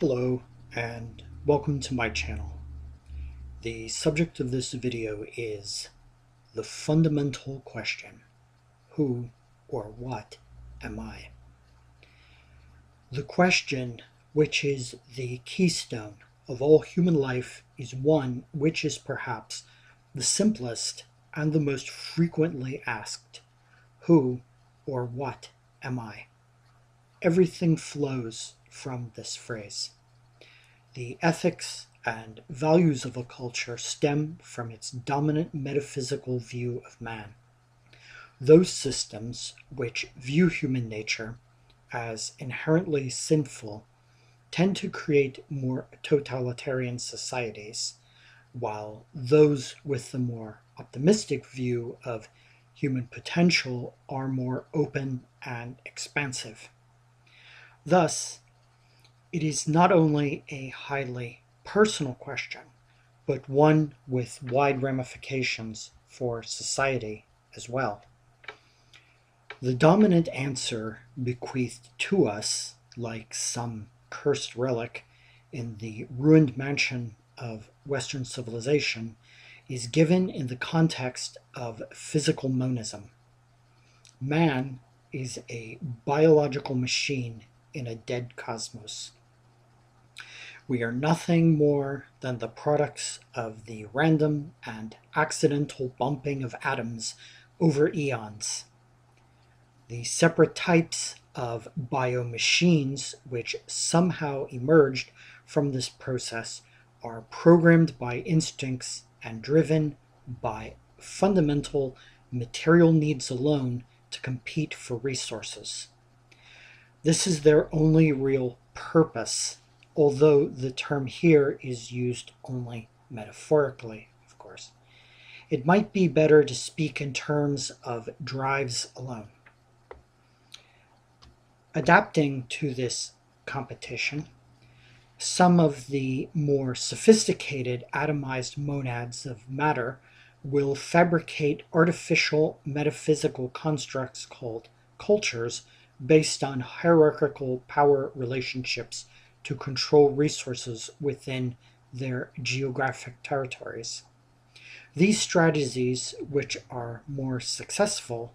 Hello and welcome to my channel. The subject of this video is the fundamental question, who or what am I? The question, which is the keystone of all human life, is one which is perhaps the simplest and the most frequently asked. Who or what am I? Everything flows from this phrase. The ethics and values of a culture stem from its dominant metaphysical view of man. Those systems which view human nature as inherently sinful tend to create more totalitarian societies, while those with the more optimistic view of human potential are more open and expansive. Thus, it is not only a highly personal question, but one with wide ramifications for society as well. The dominant answer bequeathed to us, like some cursed relic in the ruined mansion of Western civilization, is given in the context of physical monism. Man is a biological machine in a dead cosmos. We are nothing more than the products of the random and accidental bumping of atoms over eons. The separate types of biomachines which somehow emerged from this process are programmed by instincts and driven by fundamental material needs alone to compete for resources. This is their only real purpose, although the term here is used only metaphorically, of course. It might be better to speak in terms of drives alone. Adapting to this competition, some of the more sophisticated atomized monads of matter will fabricate artificial metaphysical constructs called cultures based on hierarchical power relationships to control resources within their geographic territories. These strategies, which are more successful,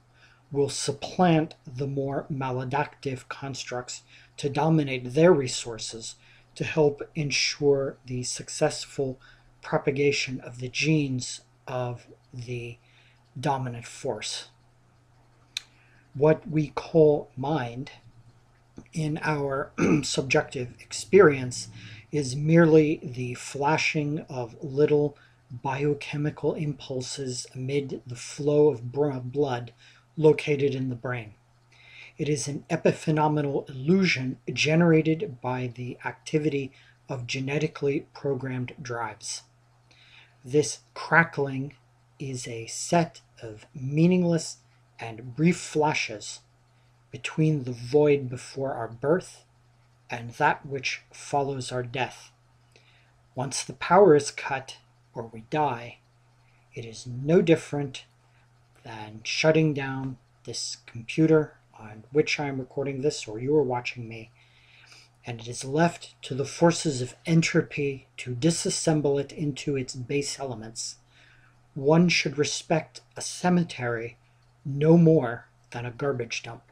will supplant the more maladaptive constructs to dominate their resources to help ensure the successful propagation of the genes of the dominant force. What we call mind in our subjective experience is merely the flashing of little biochemical impulses amid the flow of blood located in the brain. It is an epiphenomenal illusion generated by the activity of genetically programmed drives. This crackling is a set of meaningless and brief flashes between the void before our birth and that which follows our death. Once the power is cut or we die, it is no different than shutting down this computer on which I am recording this, or you are watching me, and it is left to the forces of entropy to disassemble it into its base elements. One should respect a cemetery no more than a garbage dump.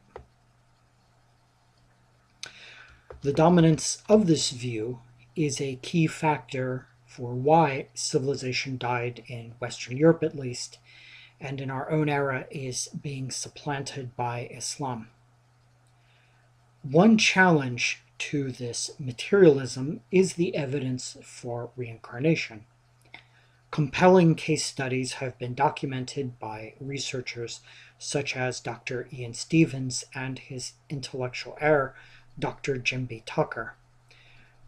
The dominance of this view is a key factor for why civilization died in Western Europe, at least, and in our own era is being supplanted by Islam. One challenge to this materialism is the evidence for reincarnation. Compelling case studies have been documented by researchers such as Dr. Ian Stevens and his intellectual heir, Dr. Jim B. Tucker.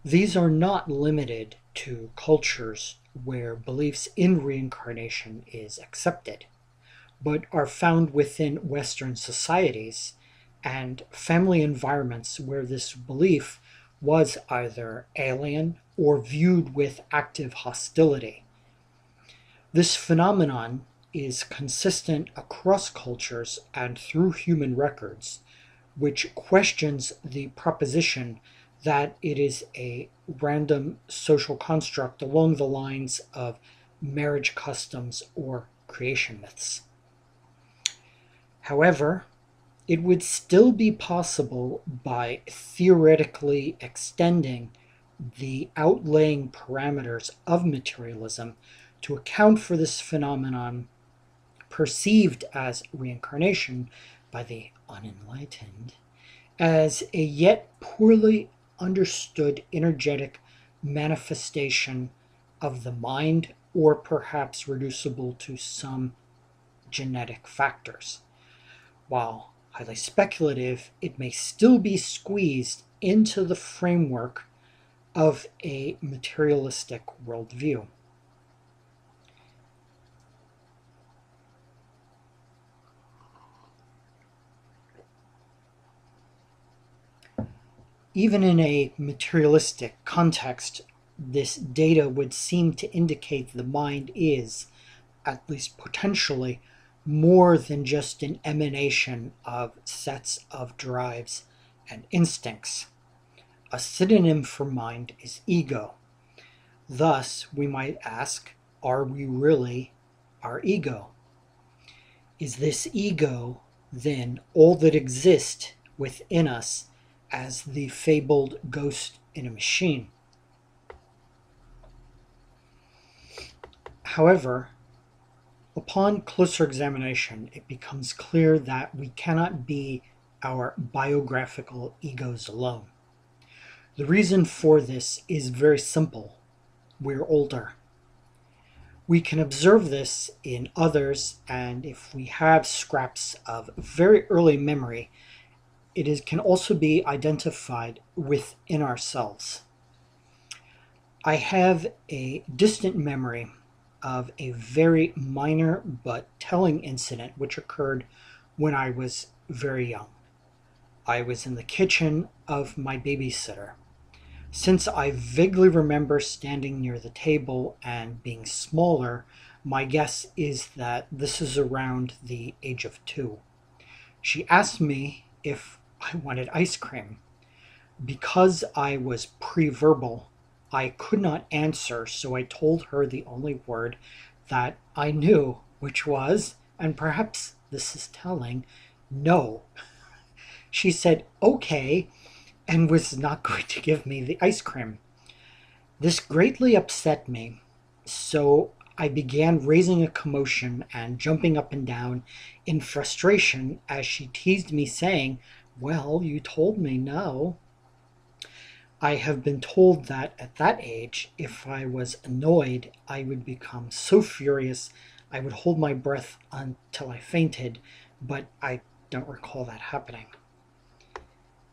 These are not limited to cultures where beliefs in reincarnation is accepted, but are found within Western societies and family environments where this belief was either alien or viewed with active hostility. This phenomenon is consistent across cultures and through human records, which questions the proposition that it is a random social construct along the lines of marriage customs or creation myths. However, it would still be possible by theoretically extending the outlaying parameters of materialism to account for this phenomenon perceived as reincarnation by the unenlightened as a yet poorly understood energetic manifestation of the mind, or perhaps reducible to some genetic factors. While highly speculative, it may still be squeezed into the framework of a materialistic worldview. Even in a materialistic context, this data would seem to indicate the mind is, at least potentially, more than just an emanation of sets of drives and instincts. A synonym for mind is ego. Thus, we might ask, are we really our ego? Is this ego, then, all that exists within us as the fabled ghost in a machine? However, upon closer examination, it becomes clear that we cannot be our biographical egos alone. The reason for this is very simple. We're older. We can observe this in others, and if we have scraps of very early memory, can also be identified within ourselves. I have a distant memory of a very minor but telling incident which occurred when I was very young. I was in the kitchen of my babysitter. Since I vaguely remember standing near the table and being smaller, my guess is that this is around the age of 2. She asked me if I wanted ice cream. Because I was pre-verbal, I could not answer, so I told her the only word that I knew, which was, and perhaps this is telling, no. She said, okay, and was not going to give me the ice cream. This greatly upset me, so I began raising a commotion and jumping up and down in frustration as she teased me, saying, well, you told me no. I have been told that at that age, if I was annoyed, I would become so furious I would hold my breath until I fainted, but I don't recall that happening.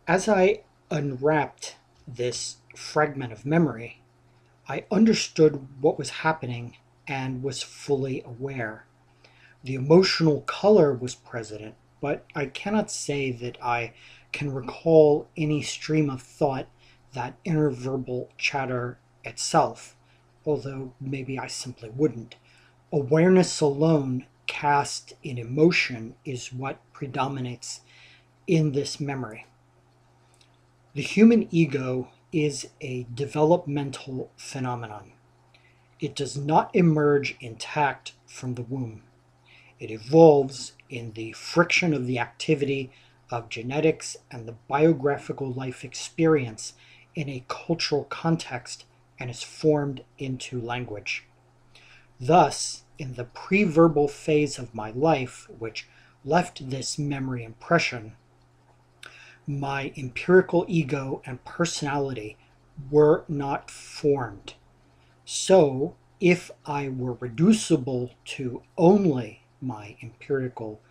As I unwrapped this fragment of memory, I understood what was happening and was fully aware. The emotional color was present, but I cannot say that I can recall any stream of thought, that inner verbal chatter itself, although maybe I simply wouldn't. Awareness alone cast in emotion is what predominates in this memory. The human ego is a developmental phenomenon. It does not emerge intact from the womb. It evolves in the friction of the activity of genetics and the biographical life experience in a cultural context, and is formed into language. Thus, in the pre-verbal phase of my life, which left this memory impression, my empirical ego and personality were not formed. So, if I were reducible to only my empirical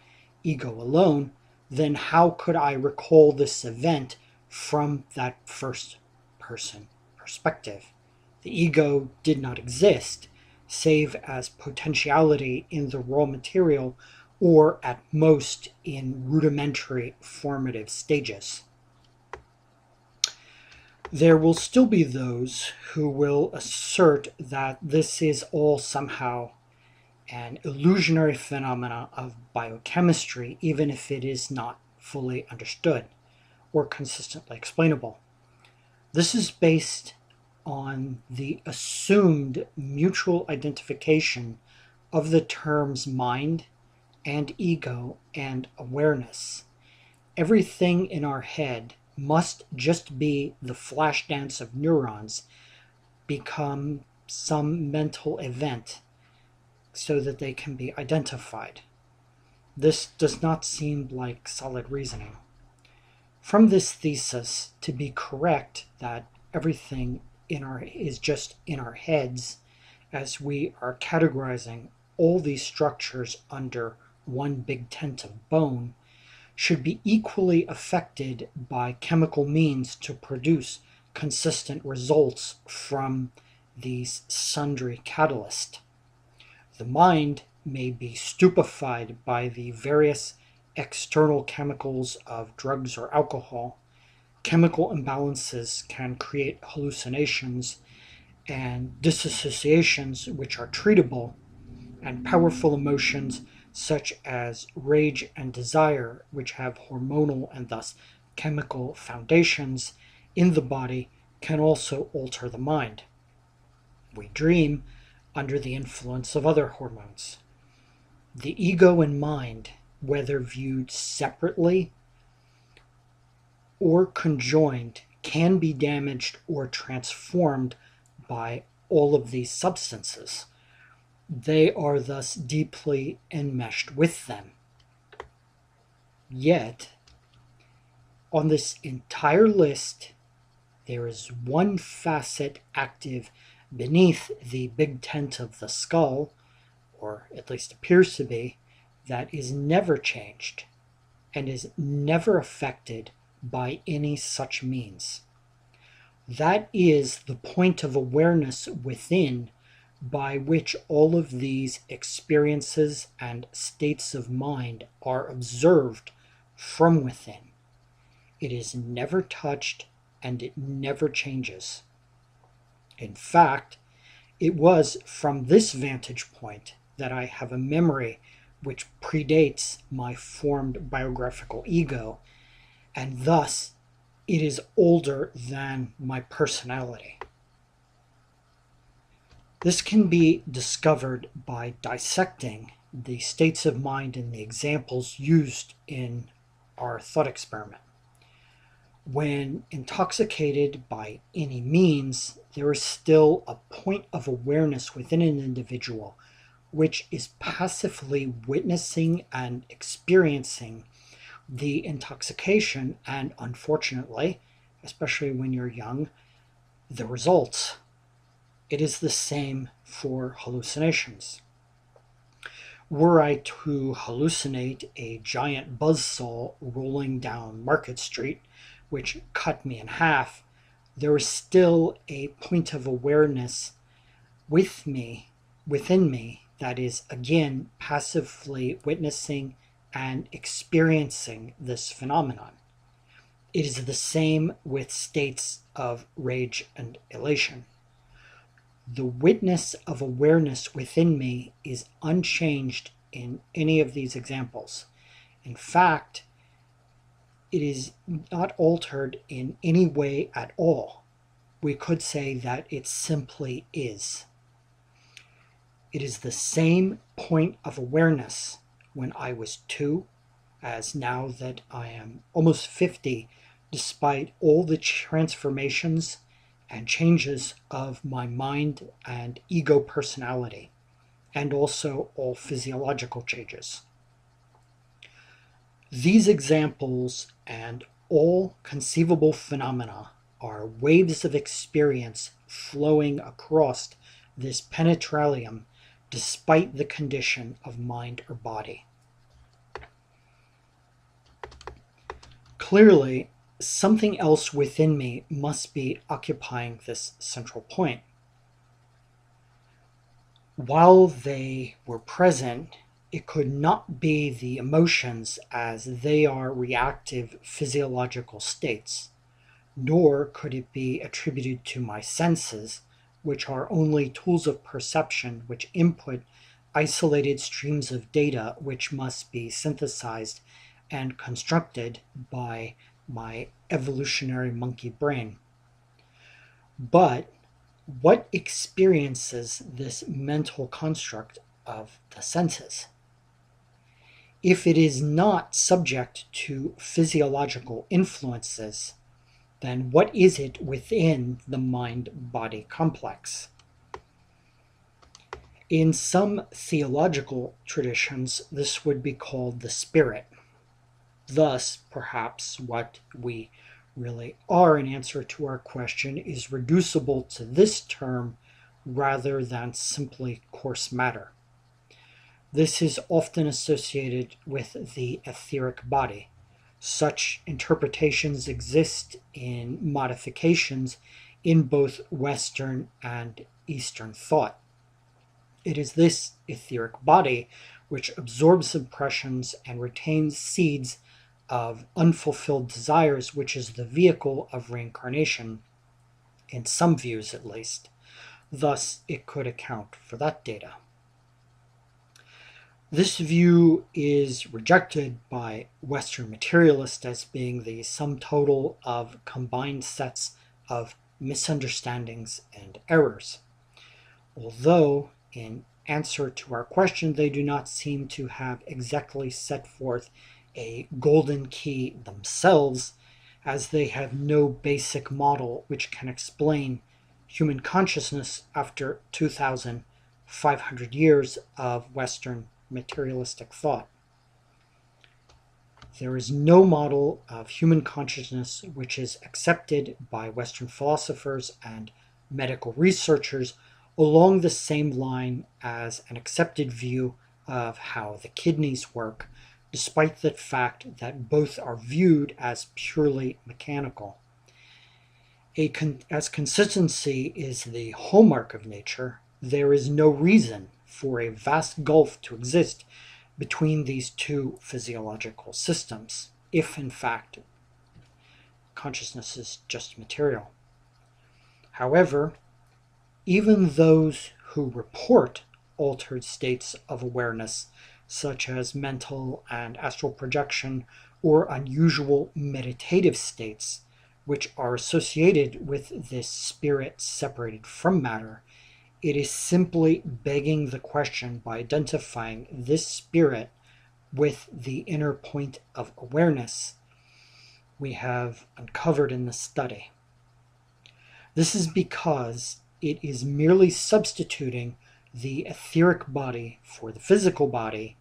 ego alone, then how could I recall this event from that first person perspective? The ego did not exist, save as potentiality in the raw material, or at most in rudimentary formative stages. There will still be those who will assert that this is all somehow an illusionary phenomena of biochemistry, even if it is not fully understood or consistently explainable. This is based on the assumed mutual identification of the terms mind and ego and awareness. Everything in our head must just be the flash dance of neurons become some mental event so that they can be identified. This does not seem like solid reasoning. From this thesis, to be correct that everything is just in our heads, as we are categorizing all these structures under one big tent of bone, should be equally affected by chemical means to produce consistent results from these sundry catalysts. The mind may be stupefied by the various external chemicals of drugs or alcohol. Chemical imbalances can create hallucinations and disassociations which are treatable, and powerful emotions such as rage and desire, which have hormonal and thus chemical foundations in the body, can also alter the mind. We dream under the influence of other hormones. The ego and mind, whether viewed separately or conjoined, can be damaged or transformed by all of these substances. They are thus deeply enmeshed with them. Yet, on this entire list, there is one facet active beneath the big tent of the skull, or at least appears to be, that is never changed and is never affected by any such means. That is the point of awareness within, by which all of these experiences and states of mind are observed from within. It is never touched and it never changes. In fact, it was from this vantage point that I have a memory which predates my formed biographical ego, and thus it is older than my personality. This can be discovered by dissecting the states of mind in the examples used in our thought experiment. When intoxicated by any means, there is still a point of awareness within an individual which is passively witnessing and experiencing the intoxication and, unfortunately, especially when you're young, the results. It is the same for hallucinations. Were I to hallucinate a giant buzzsaw rolling down Market Street, which cut me in half, there is still a point of awareness within me, that is, again, passively witnessing and experiencing this phenomenon. It is the same with states of rage and elation. The witness of awareness within me is unchanged in any of these examples. In fact, it is not altered in any way at all. We could say that it simply is. It is the same point of awareness when I was 2 as now that I am almost 50, despite all the transformations and changes of my mind and ego personality, and also all physiological changes. These examples and all conceivable phenomena are waves of experience flowing across this penetralium despite the condition of mind or body. Clearly, something else within me must be occupying this central point. While they were present, it could not be the emotions, as they are reactive physiological states, nor could it be attributed to my senses, which are only tools of perception which input isolated streams of data which must be synthesized and constructed by my evolutionary monkey brain. But what experiences this mental construct of the senses? If it is not subject to physiological influences, then what is it within the mind-body complex? In some theological traditions, this would be called the spirit. Thus, perhaps what we really are in answer to our question is reducible to this term rather than simply coarse matter. This is often associated with the etheric body. Such interpretations exist in modifications in both Western and Eastern thought. It is this etheric body which absorbs impressions and retains seeds of unfulfilled desires, which is the vehicle of reincarnation, in some views at least. Thus, it could account for that data. This view is rejected by Western materialists as being the sum total of combined sets of misunderstandings and errors. Although, in answer to our question, they do not seem to have exactly set forth a golden key themselves, as they have no basic model which can explain human consciousness after 2,500 years of Western materialistic thought. There is no model of human consciousness which is accepted by Western philosophers and medical researchers along the same line as an accepted view of how the kidneys work, despite the fact that both are viewed as purely mechanical. As consistency is the hallmark of nature, there is no reason for a vast gulf to exist between these two physiological systems, if in fact consciousness is just material. However, even those who report altered states of awareness, such as mental and astral projection or unusual meditative states, which are associated with this spirit separated from matter, it is simply begging the question by identifying this spirit with the inner point of awareness we have uncovered in the study. This is because it is merely substituting the etheric body for the physical body,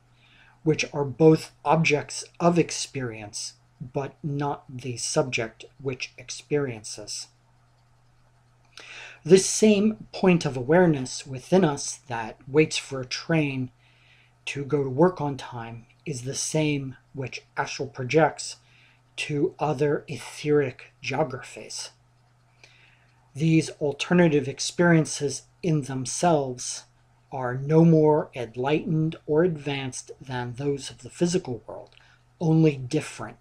which are both objects of experience, but not the subject which experiences. This same point of awareness within us that waits for a train to go to work on time is the same which astral projects to other etheric geographies. These alternative experiences in themselves are no more enlightened or advanced than those of the physical world, only different.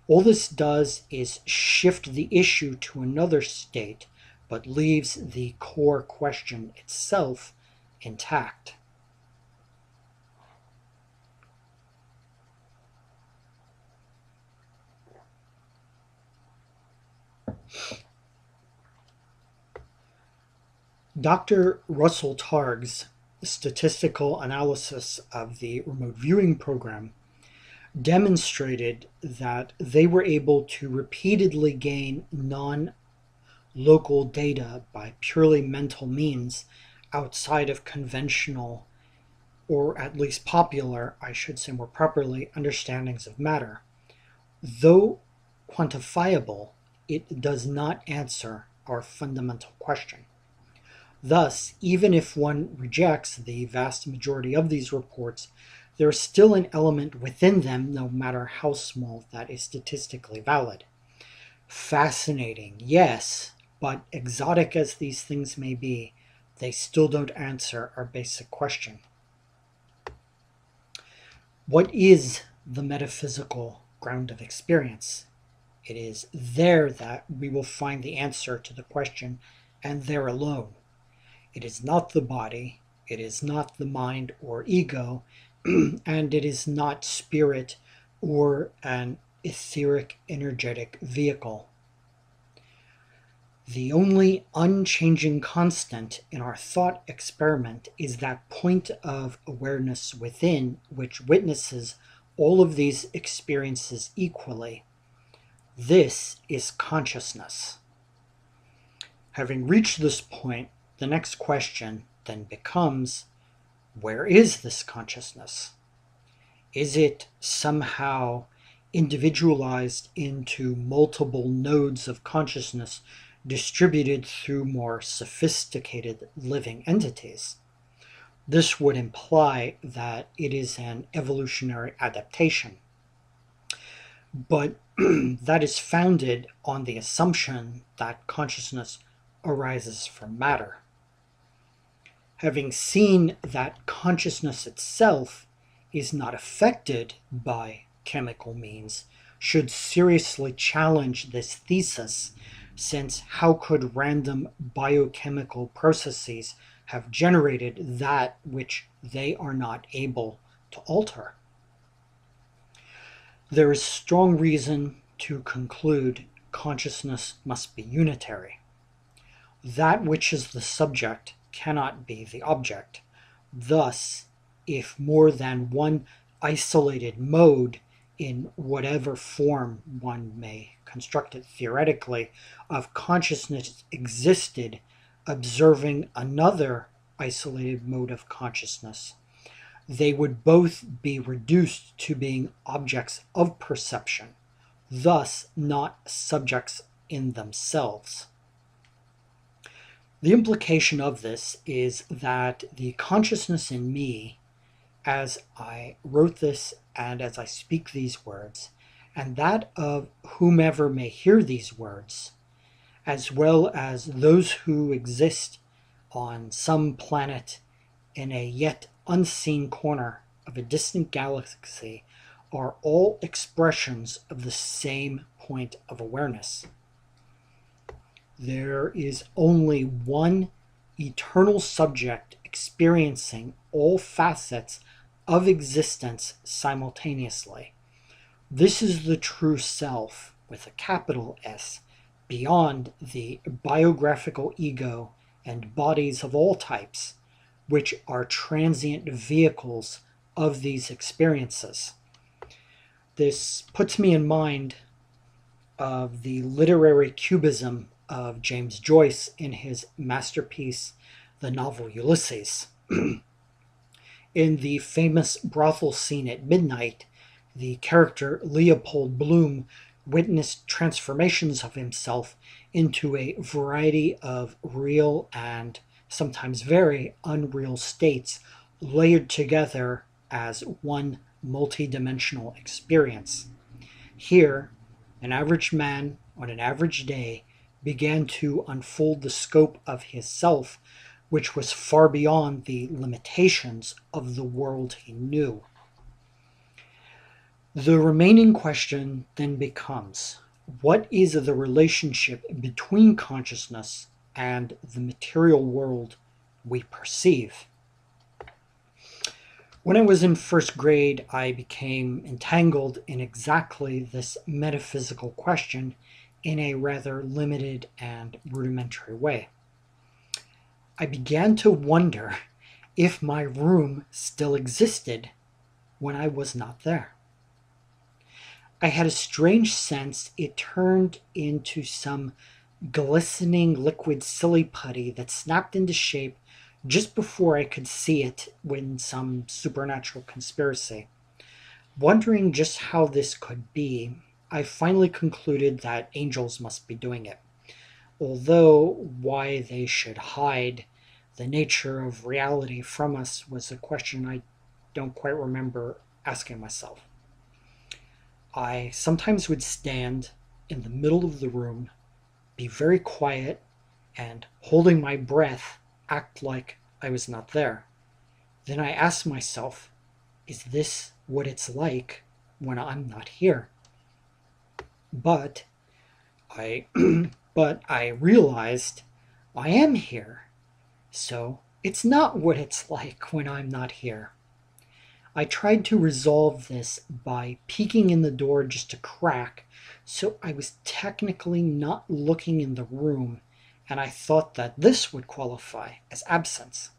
All this does is shift the issue to another state, but leaves the core question itself intact. Dr. Russell Targ's statistical analysis of the remote viewing program demonstrated that they were able to repeatedly gain non-local data by purely mental means outside of conventional, or at least popular, I should say more properly, understandings of matter. Though quantifiable, it does not answer our fundamental question. Thus, even if one rejects the vast majority of these reports, there is still an element within them, no matter how small, that is statistically valid. Fascinating, yes, but exotic as these things may be, they still don't answer our basic question. What is the metaphysical ground of experience? It is there that we will find the answer to the question, and there alone. It is not the body, it is not the mind or ego, and it is not spirit or an etheric energetic vehicle. The only unchanging constant in our thought experiment is that point of awareness within which witnesses all of these experiences equally. This is consciousness. Having reached this point, the next question then becomes, where is this consciousness? Is it somehow individualized into multiple nodes of consciousness distributed through more sophisticated living entities? This would imply that it is an evolutionary adaptation. But that is founded on the assumption that consciousness arises from matter. Having seen that consciousness itself is not affected by chemical means should seriously challenge this thesis, since how could random biochemical processes have generated that which they are not able to alter? There is strong reason to conclude consciousness must be unitary. That which is the subject cannot be the object. Thus, if more than one isolated mode, in whatever form one may construct it theoretically, of consciousness existed observing another isolated mode of consciousness, they would both be reduced to being objects of perception, thus not subjects in themselves. The implication of this is that the consciousness in me, as I wrote this and as I speak these words, and that of whomever may hear these words, as well as those who exist on some planet in a yet unseen corner of a distant galaxy, are all expressions of the same point of awareness. There is only one eternal subject experiencing all facets of existence simultaneously. This is the true self, with a capital S, beyond the biographical ego and bodies of all types, which are transient vehicles of these experiences. This puts me in mind of the literary cubism of James Joyce in his masterpiece, the novel Ulysses. In the famous brothel scene at midnight, the character Leopold Bloom witnessed transformations of himself into a variety of real and sometimes very unreal states layered together as one multi-dimensional experience. Here, an average man on an average day began to unfold the scope of his self, which was far beyond the limitations of the world he knew. The remaining question then becomes, what is the relationship between consciousness and the material world we perceive? When I was in first grade, I became entangled in exactly this metaphysical question in a rather limited and rudimentary way. I began to wonder if my room still existed when I was not there. I had a strange sense it turned into some glistening liquid silly putty that snapped into shape just before I could see it in some supernatural conspiracy. Wondering just how this could be, I finally concluded that angels must be doing it. Although why they should hide the nature of reality from us was a question I don't quite remember asking myself. I sometimes would stand in the middle of the room, be very quiet, and holding my breath, act like I was not there. Then I asked myself, is this what it's like when I'm not here? But I realized I am here, so it's not what it's like when I'm not here. I tried to resolve this by peeking in the door just a crack, so I was technically not looking in the room, and I thought that this would qualify as absence.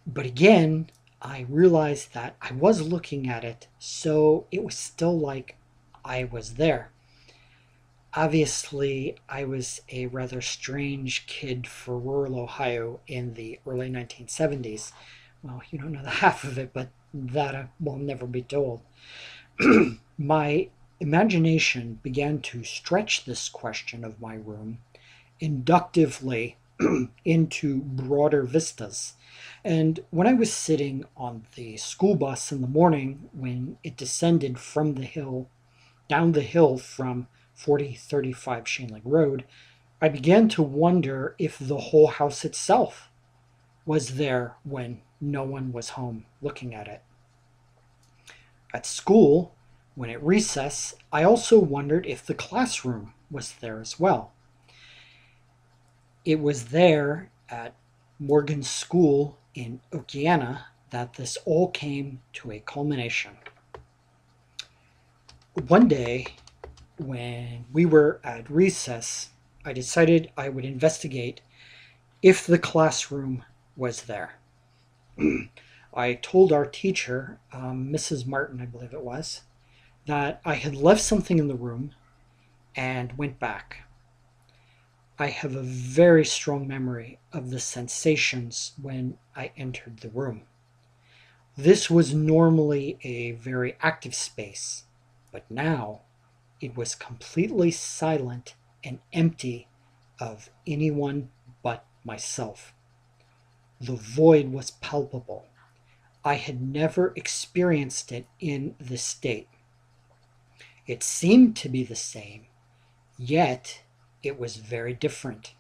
But again, I realized that I was looking at it, so it was still like I was there. Obviously, I was a rather strange kid for rural Ohio in the early 1970s. Well, you don't know the half of it, but that will never be told. My imagination began to stretch this question of my room inductively into broader vistas. And when I was sitting on the school bus in the morning, when it descended from the hill, down the hill from 4035 Sheldrake Road, I began to wonder if the whole house itself was there when no one was home looking at it. At school, when at recess, I also wondered if the classroom was there as well. It was there at Morgan's school in Okeana that this all came to a culmination. One day, when we were at recess, I decided I would investigate if the classroom was there. I told our teacher, Mrs. Martin, I believe it was, that I had left something in the room and went back. I have a very strong memory of the sensations when I entered the room. This was normally a very active space, but now it was completely silent and empty of anyone but myself. The void was palpable. I had never experienced it in this state. It seemed to be the same, yet it was very different.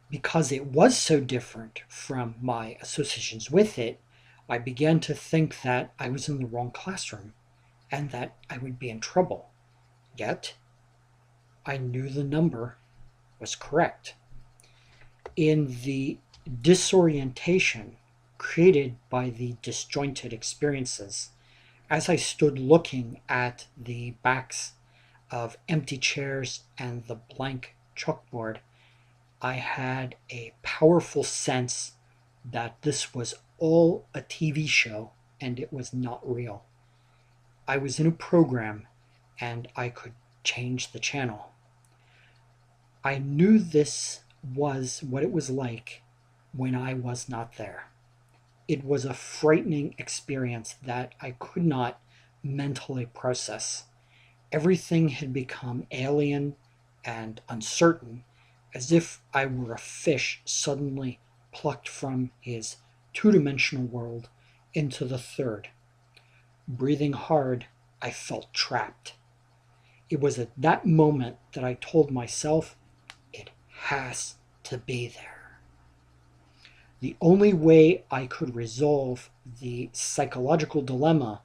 Because it was so different from my associations with it, I began to think that I was in the wrong classroom and that I would be in trouble. Yet, I knew the number was correct. In the disorientation created by the disjointed experiences, as I stood looking at the backs of empty chairs and the blank chalkboard, I had a powerful sense that this was all a TV show and it was not real. I was in a program and I could change the channel. I knew this was what it was like when I was not there. It was a frightening experience that I could not mentally process. Everything had become alien and uncertain, as if I were a fish suddenly plucked from his two-dimensional world into the third. Breathing hard, I felt trapped. It was at that moment that I told myself, it has to be there. The only way I could resolve the psychological dilemma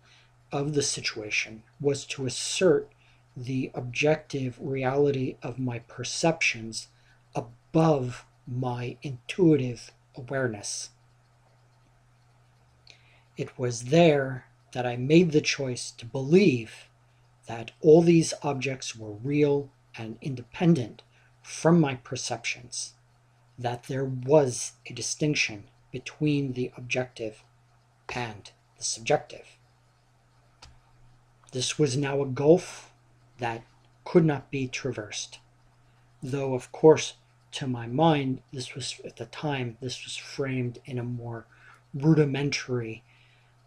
of the situation was to assert the objective reality of my perceptions above my intuitive awareness. It was there that I made the choice to believe that all these objects were real and independent from my perceptions, that there was a distinction between the objective and the subjective. This was now a gulf that could not be traversed, though of course to my mind this was at the time this was framed in a more rudimentary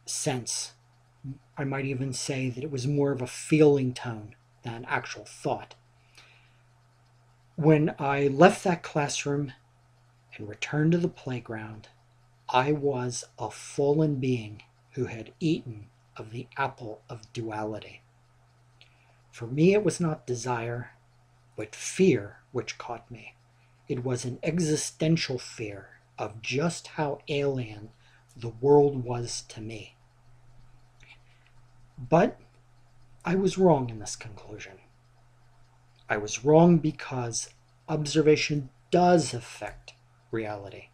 sense. I might even say that it was more of a feeling tone than actual thought. When I left that classroom and returned to the playground, I was a fallen being who had eaten of the apple of duality. For me, it was not desire, but fear which caught me. It was an existential fear of just how alien the world was to me. But I was wrong in this conclusion. I was wrong because observation does affect reality.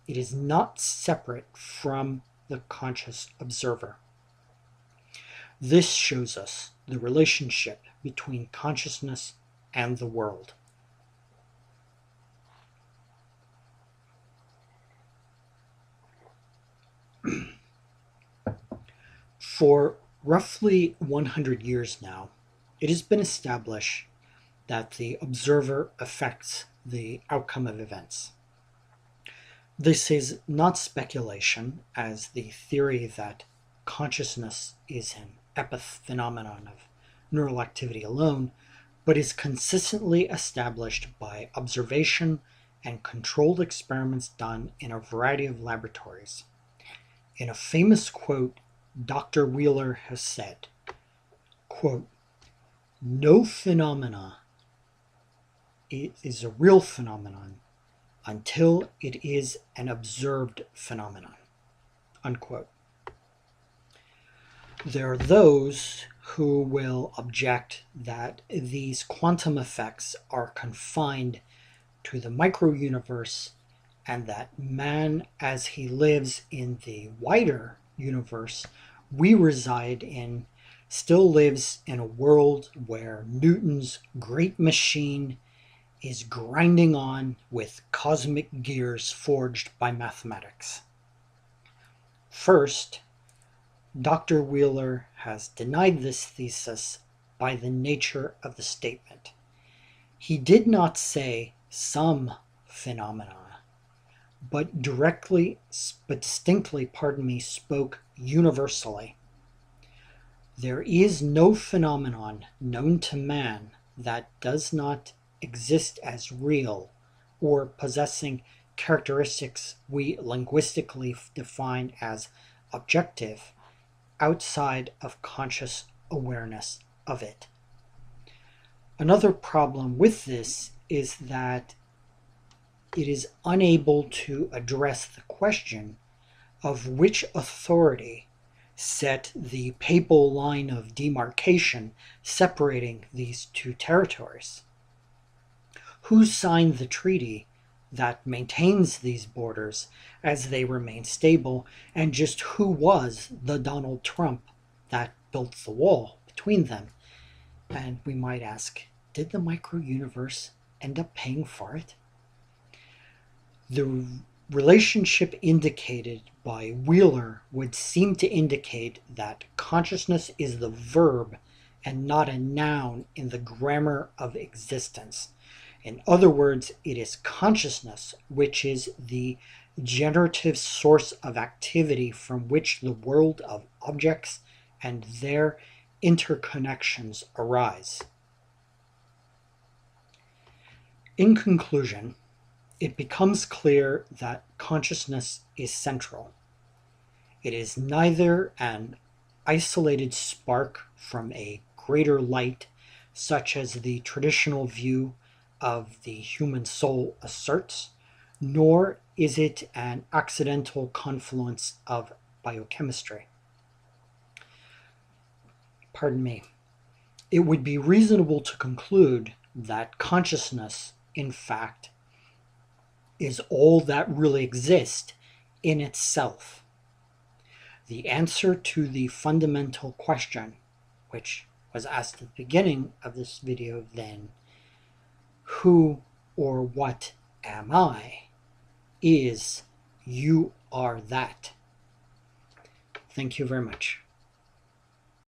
It is not separate from the conscious observer. This shows us the relationship between consciousness and the world. For roughly 100 years now, it has been established that the observer affects the outcome of events. This is not speculation, as the theory that consciousness is an epiphenomenon of neural activity alone, but is consistently established by observation and controlled experiments done in a variety of laboratories. In a famous quote, Dr. Wheeler has said, quote, "No phenomena is a real phenomenon until it is an observed phenomenon," unquote. There are those who will object that these quantum effects are confined to the micro-universe and that man, as he lives in the wider universe we reside in, still lives in a world where Newton's great machine is grinding on with cosmic gears forged by mathematics. First, Dr. Wheeler has denied this thesis by the nature of the statement. He did not say some phenomena, but distinctly, spoke universally. There is no phenomenon known to man that does not exist as real or possessing characteristics we linguistically define as objective outside of conscious awareness of it. Another problem with this is that it is unable to address the question of which authority set the papal line of demarcation separating these two territories. Who signed the treaty that maintains these borders as they remain stable, and just who was the Donald Trump that built the wall between them? And we might ask, did the micro-universe end up paying for it? The relationship indicated by Wheeler would seem to indicate that consciousness is the verb and not a noun in the grammar of existence. In other words, it is consciousness which is the generative source of activity from which the world of objects and their interconnections arise. In conclusion, it becomes clear that consciousness is central. It is neither an isolated spark from a greater light, such as the traditional view of the human soul asserts, nor is it an accidental confluence of biochemistry. It would be reasonable to conclude that consciousness, in fact, is all that really exists in itself. The answer to the fundamental question, which was asked at the beginning of this video then, who or what am I, is you are that. Thank you very much.